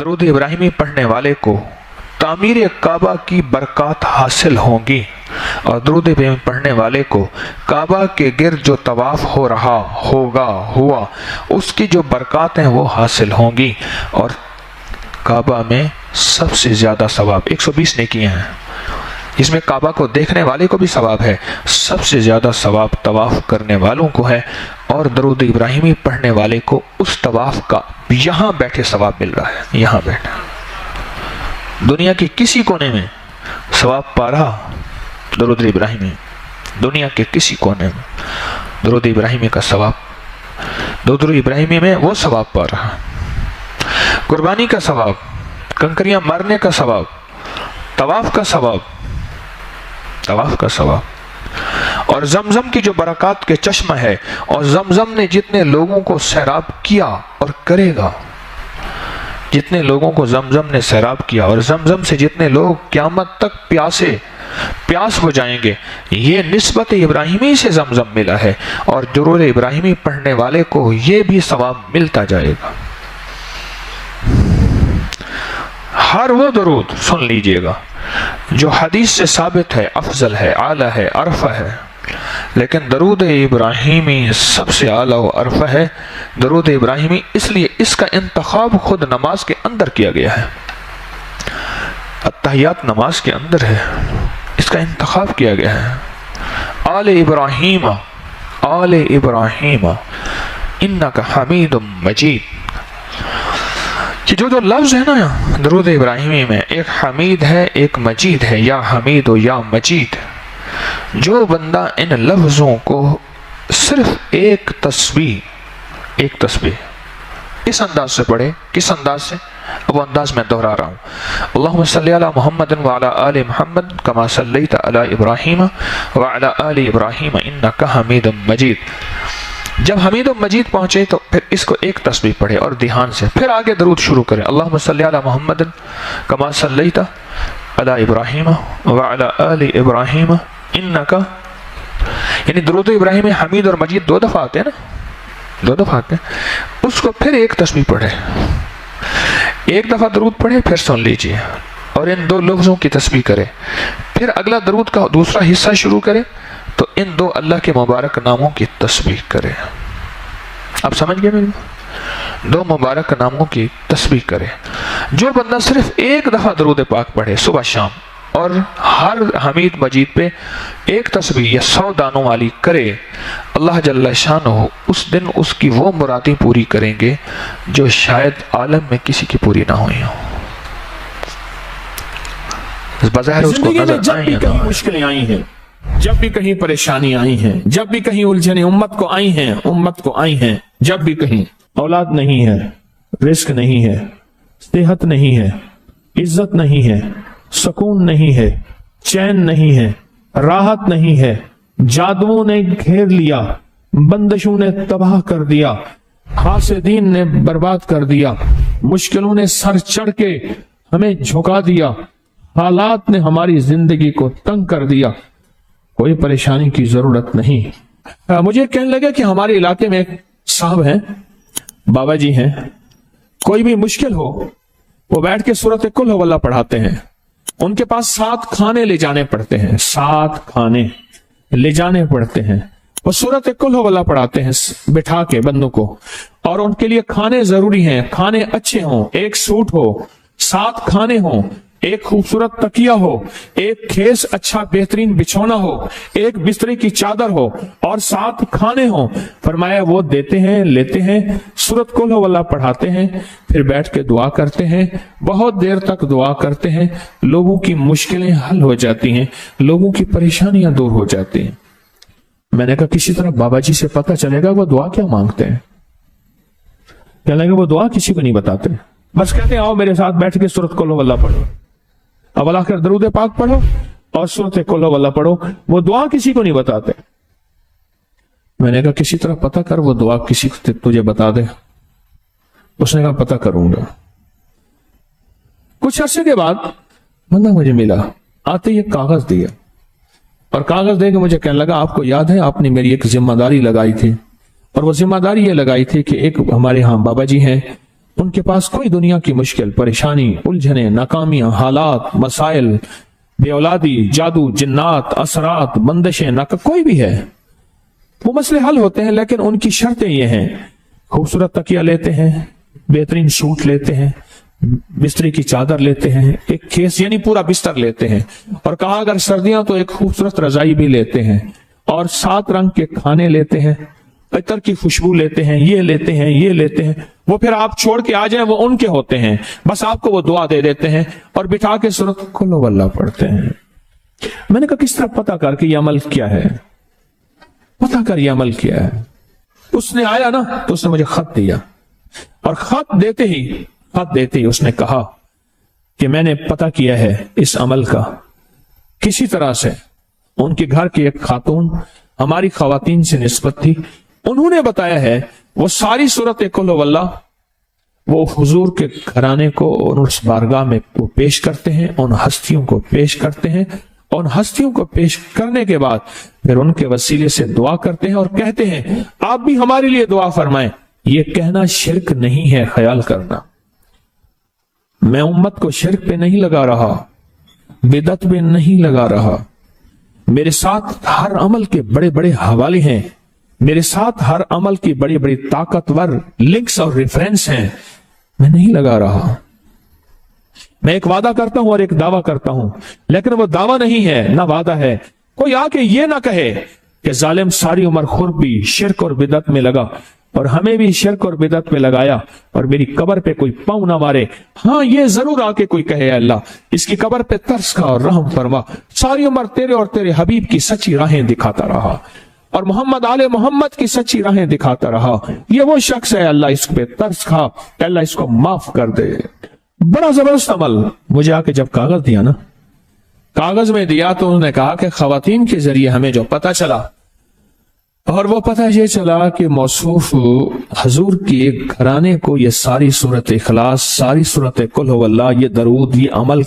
درود ابراہیمی پڑھنے والے کو تعمیر کعبہ کی برکات حاصل ہوں گی، اور درود ابراہیمی پڑھنے والے کو کعبہ کے گرد جو طواف ہو رہا ہوا اس کی جو برکات ہیں وہ حاصل ہوں گی، اور کعبہ میں سب سے زیادہ ثواب 120 نیکیاں ہیں، اس میں کعبہ کو دیکھنے والے کو بھی ثواب ہے، سب سے زیادہ ثواب طواف کرنے والوں کو ہے، اور درود ابراہیمی پڑھنے والے کو اس طواف کا یہاں بیٹھے ثواب مل رہا ہے، یہاں بیٹھے دنیا کے کسی کونے میں ثواب پا رہا درود ابراہیمی، دنیا کے کسی کونے میں درود ابراہیمی کا ثواب، درود ابراہیمی میں وہ ثواب پا رہا، قربانی کا ثواب، کنکریاں مارنے کا ثواب، طواف کا ثواب، طواف کا ثواب، اور زمزم کی جو برکات کے چشمہ ہے، اور زمزم نے جتنے لوگوں کو سیراب کیا اور کرے گا، جتنے لوگوں کو زمزم نے سیراب کیا، اور زمزم سے جتنے لوگ قیامت تک پیاس ہو جائیں گے، یہ نسبت ابراہیمی سے زمزم ملا ہے، اور درود ابراہیمی پڑھنے والے کو یہ بھی ثواب ملتا جائے گا۔ ہر وہ درود سن لیجئے گا جو حدیث سے ثابت ہے، افضل ہے، اعلیٰ ہے، عرفہ ہے، لیکن درود ابراہیمی سب سے اعلیٰ و عرفہ ہے۔ درود ابراہیمی اس لیے اس کا انتخاب خود نماز کے اندر کیا گیا ہے، التحیات نماز کے اندر ہے، اس کا انتخاب کیا گیا ہے۔ آل ابراہیم، آل ابراہیم انک حمید مجید، کہ جو لفظ ہے نا درود ابراہیمی میں، ایک حمید ہے ایک مجید ہے، یا حمید و یا مجید، جو بندہ ان لفظوں کو صرف ایک تسبیح اس انداز سے پڑھے، کس انداز سے؟ اب وہ انداز میں دہرا رہا ہوں، اللہم صلی علی محمد وعلی آل محمد کما صلیت علی ابراہیم وعلی آل ابراہیم انک حمید مجید۔ جب حمید مجید پہنچے تو پھر اس کو ایک تسبیح پڑھے اور دھیان سے، پھر آگے درود شروع کریں، اللہم صلی علی محمد کما صلیت علی ابراہیم وعلی آل ابراہیم انکا، یعنی درود ابراہیم میں حمید اور مجید دو دفعہ آتے ہیں نا، دو دفعہ آتے ہیں، اس کو پھر ایک تسبیح پڑھے، ایک دفعہ درود پڑھے پھر سن لیجئے، اور ان دو لفظوں کی تسبیح کرے، پھر اگلا درود کا دوسرا حصہ شروع کرے تو ان دو اللہ کے مبارک ناموں کی تسبیح کرے۔ اب سمجھ گئے میری؟ دو مبارک ناموں کی تسبیح کرے۔ جو بندہ صرف ایک دفعہ درود پاک پڑھے صبح شام، اور ہر حمید مجید پہ ایک تسبیح یا 100 دانوں والی کرے، اللہ جل شانہ اس دن اس کی وہ مرادیں پوری کریں گے جو شاید عالم میں کسی کی پوری نہ ہوئی ہوں۔ بظاہر اس کو نظر آئی ہیں، مشکلیں آئی ہیں، جب بھی کہیں پریشانی آئی ہیں، جب بھی کہیں الجھنیں امت کو آئی ہیں، جب بھی کہیں اولاد نہیں ہے، رزق نہیں ہے، صحت نہیں ہے، عزت نہیں ہے، سکون نہیں ہے، چین نہیں ہے، راحت نہیں ہے، جادوؤں نے گھیر لیا، بندشوں نے تباہ کر دیا، حاسدین نے برباد کر دیا، مشکلوں نے سر چڑھ کے ہمیں جھکا دیا، حالات نے ہماری زندگی کو تنگ کر دیا، کوئی پریشانی کی ضرورت نہیں۔ مجھے کہنے لگا کہ ہمارے علاقے میں ایک صاحب ہیں، بابا جی ہیں، کوئی بھی مشکل ہو وہ بیٹھ کے سورۃ کل ہو اللہ پڑھاتے ہیں، ان کے پاس 7 کھانے لے جانے پڑتے ہیں، 7 کھانے لے جانے پڑتے ہیں، وہ سورۃ کل ہو اللہ پڑھاتے ہیں بٹھا کے بندوں کو، اور ان کے لیے کھانے ضروری ہیں، کھانے اچھے ہوں، ایک سوٹ ہو، 7 کھانے ہوں، ایک خوبصورت تکیہ ہو، ایک کھیس اچھا بہترین بچھونا ہو، ایک بسترے کی چادر ہو، اور 7 کھانے ہوں۔ فرمایا وہ دیتے ہیں، لیتے ہیں، سورۃ قل ہو اللہ پڑھاتے ہیں، پھر بیٹھ کے دعا کرتے ہیں، بہت دیر تک دعا کرتے ہیں، لوگوں کی مشکلیں حل ہو جاتی ہیں، لوگوں کی پریشانیاں دور ہو جاتی ہیں۔ میں نے کہا کسی طرح بابا جی سے پتہ چلے گا وہ دعا کیا مانگتے ہیں؟ کہنے لگے وہ دعا کسی کو نہیں بتاتے، بس کہتے ہیں آؤ میرے ساتھ بیٹھ کے سورۃ قل ہو اللہ پڑھو، اول آخر درود پاک پڑھو اور سورۃ قل ہو اللہ پڑھو، وہ دعا کسی کو نہیں بتاتے۔ میں نے کہا کسی طرح پتہ کر وہ دعا کسی کو تجھے بتا دے۔ اس نے کہا پتہ کروں گا۔ کچھ عرصے کے بعد بندہ مجھے ملا، آتے ہی ایک کاغذ دیا، اور کاغذ دے کے مجھے کہنے لگا آپ کو یاد ہے آپ نے میری ایک ذمہ داری لگائی تھی، اور وہ ذمہ داری یہ لگائی تھی کہ ایک ہمارے ہاں بابا جی ہیں، ان کے پاس کوئی دنیا کی مشکل، پریشانی، الجھنیں، ناکامیاں، حالات، مسائل، بے اولادی، جادو، جنات، اثرات، بندشیں، کوئی بھی ہے، وہ مسئلے حل ہوتے ہیں، لیکن ان کی شرطیں یہ ہیں: خوبصورت تکیہ لیتے ہیں، بہترین سوٹ لیتے ہیں، بستری کی چادر لیتے ہیں، ایک کھیس یعنی پورا بستر لیتے ہیں، اور کہا اگر سردیاں تو ایک خوبصورت رضائی بھی لیتے ہیں، اور 7 رنگ کے کھانے لیتے ہیں، عطر کی خوشبو لیتے ہیں، یہ لیتے ہیں، یہ لیتے ہیں۔ وہ پھر آپ چھوڑ کے آ جائیں، وہ ان کے ہوتے ہیں، بس آپ کو وہ دعا دے دیتے ہیں اور بٹھا کے سورۃ قل هو اللہ پڑھتے ہیں۔ میں نے کہا کس طرح پتا کر کے یہ عمل کیا ہے، پتا کر یہ عمل کیا ہے؟ اس نے آیا نا تو اس نے مجھے خط دیا، اور خط دیتے ہی اس نے کہا کہ میں نے پتا کیا ہے اس عمل کا کسی طرح سے۔ ان کے گھر کی ایک خاتون ہماری خواتین سے نسبت تھی، انہوں نے بتایا ہے وہ ساری سورۃ قل هو اللہ وہ حضور کے گھرانے کو اور اس بارگاہ میں وہ پیش کرتے ہیں، ان ہستیوں کو پیش کرتے ہیں، اور ہستیوں کو پیش کرنے کے بعد پھر ان کے وسیلے سے دعا کرتے ہیں اور کہتے ہیں آپ بھی ہمارے لیے دعا فرمائیں۔ یہ کہنا شرک نہیں ہے، خیال کرنا، میں امت کو شرک پہ نہیں لگا رہا، بدعت پہ نہیں لگا رہا، میرے ساتھ ہر عمل کے بڑے بڑے حوالے ہیں، میرے ساتھ ہر عمل کی بڑی بڑی طاقتور لنکس اور ریفرنس ہیں، میں نہیں لگا رہا۔ میں ایک وعدہ کرتا ہوں اور ایک دعویٰ کرتا ہوں، لیکن وہ دعویٰ نہیں ہے نہ وعدہ ہے۔ کوئی آ کے یہ نہ کہے کہ ظالم ساری عمر خود بھی شرک اور بدعت میں لگا اور ہمیں بھی شرک اور بدعت میں لگایا اور میری قبر پہ کوئی پاؤں نہ مارے۔ ہاں یہ ضرور آ کے کوئی کہے اللہ اس کی قبر پہ ترس کھا اور رحم فرما، ساری عمر تیرے اور تیرے حبیب کی سچی راہیں دکھاتا رہا اور محمد آل محمد کی سچی راہیں دکھاتا رہا، یہ وہ شخص ہے، اللہ اس پہ ترس کھا، اللہ اس کو معاف کر دے۔ بڑا زبردست عمل۔ مجھے آ کے جب کاغذ دیا نا، کاغذ میں دیا تو انہوں نے کہا کہ خواتین کے ذریعے ہمیں جو پتہ چلا، اور وہ پتہ یہ چلا کہ موصوف حضور کے گھرانے کو یہ ساری سورۃ اخلاص، ساری سورۃ قل هو اللہ، یہ درود، یہ عمل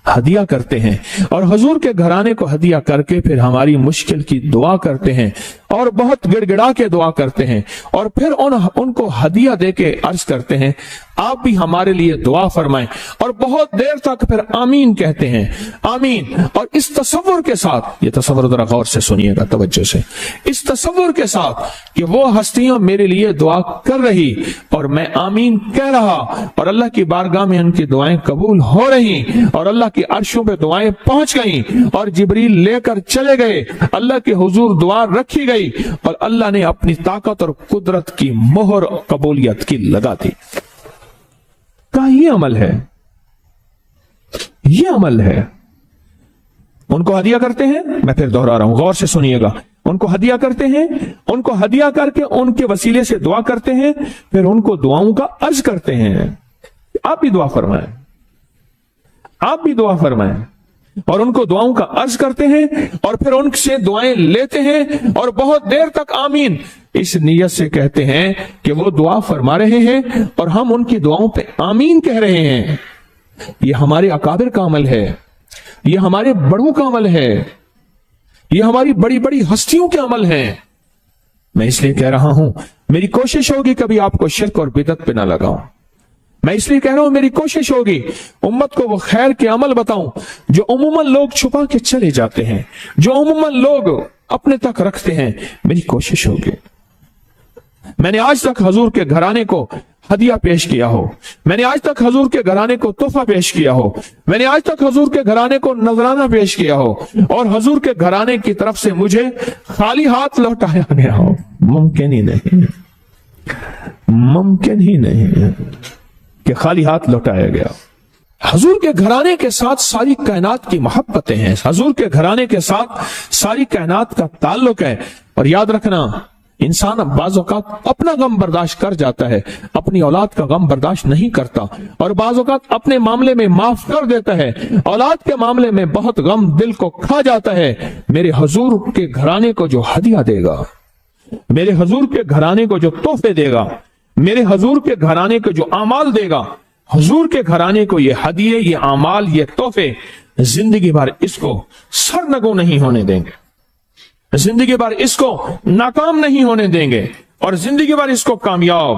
ہدیہ کرتے ہیں، اور حضور کے گھرانے کو ہدیہ کر کے پھر ہماری مشکل کی دعا کرتے ہیں اور بہت گڑ گڑا کے دعا کرتے ہیں، اور پھر ان کو ہدیہ دے کے عرض کرتے ہیں آپ بھی ہمارے لیے دعا فرمائیں، اور بہت دیر تک پھر آمین کہتے ہیں، آمین۔ اور اس تصور کے ساتھ، یہ تصور ذرا غور سے سنیے گا توجہ سے، اس تصور کے ساتھ کہ وہ ہستیاں میرے لیے دعا کر رہی اور میں آمین کہہ رہا، اور اللہ کی بارگاہ میں ان کی دعائیں قبول ہو رہی، اور اللہ کی عرشوں پہ دعائیں پہنچ گئیں، اور جبریل لے کر چلے گئے، اللہ کے حضور دعا رکھی گئی، اور اللہ نے اپنی طاقت اور قدرت کی مہر قبولیت کی لگا دی۔ کہا یہ عمل ہے، یہ عمل ہے۔ ان کو ہدیہ کرتے ہیں، میں پھر دوہرا رہا ہوں، غور سے سنیے گا، ان کو ہدیہ کرتے ہیں، ان کو ہدیہ کر کے ان کے وسیلے سے دعا کرتے ہیں، پھر ان کو دعاؤں کا عرض کرتے ہیں آپ بھی دعا فرمائیں، آپ بھی دعا فرمائیں، اور ان کو دعاؤں کا عرض کرتے ہیں، اور پھر ان سے دعائیں لیتے ہیں، اور بہت دیر تک آمین اس نیت سے کہتے ہیں کہ وہ دعا فرما رہے ہیں اور ہم ان کی دعاؤں پہ آمین کہہ رہے ہیں۔ یہ ہمارے اکابر کا عمل ہے، یہ ہمارے بڑوں کا عمل ہے، یہ ہماری بڑی بڑی ہستیوں کے عمل ہیں۔ میں اس لیے کہہ رہا ہوں میری کوشش ہوگی کبھی آپ کو شرک اور بدعت پہ نہ لگاؤں، میں اس لیے کہہ رہا ہوں میری کوشش ہوگی امت کو وہ خیر کے عمل بتاؤں جو عموماً لوگ چھپا کے چلے جاتے ہیں، جو عموماً لوگ اپنے تک رکھتے ہیں، میری کوشش ہوگی۔ میں نے آج تک حضور کے گھرانے کو ہدیہ پیش کیا ہو، میں نے آج تک حضور کے گھرانے کو تحفہ پیش کیا ہو، میں نے آج تک حضور کے گھرانے کو نذرانہ پیش کیا ہو، اور حضور کے گھرانے کی طرف سے مجھے خالی ہاتھ لوٹایا گیا ہو، ممکن ہی نہیں، ممکن ہی نہیں کہ خالی ہاتھ لوٹایا گیا۔ حضور کے گھرانے کے ساتھ ساری کائنات کی محبتیں ہیں، حضور کے گھرانے کے ساتھ ساری کائنات کا تعلق ہے، اور یاد رکھنا انسان بعض اوقات اپنا غم برداشت کر جاتا ہے، اپنی اولاد کا غم برداشت نہیں کرتا، اور بعض اوقات اپنے معاملے میں معاف کر دیتا ہے، اولاد کے معاملے میں بہت غم دل کو کھا جاتا ہے۔ میرے حضور کے گھرانے کو جو ہدیہ دے گا، میرے حضور کے گھرانے کو جو تحفے دے گا، میرے حضور کے گھرانے کو جو اعمال دے گا، حضور کے گھرانے کو یہ ہدیے، یہ اعمال، یہ تحفے زندگی بھر اس کو سرنگوں نہیں ہونے دیں گے، زندگی بھر اس کو ناکام نہیں ہونے دیں گے، اور زندگی بھر اس کو کامیاب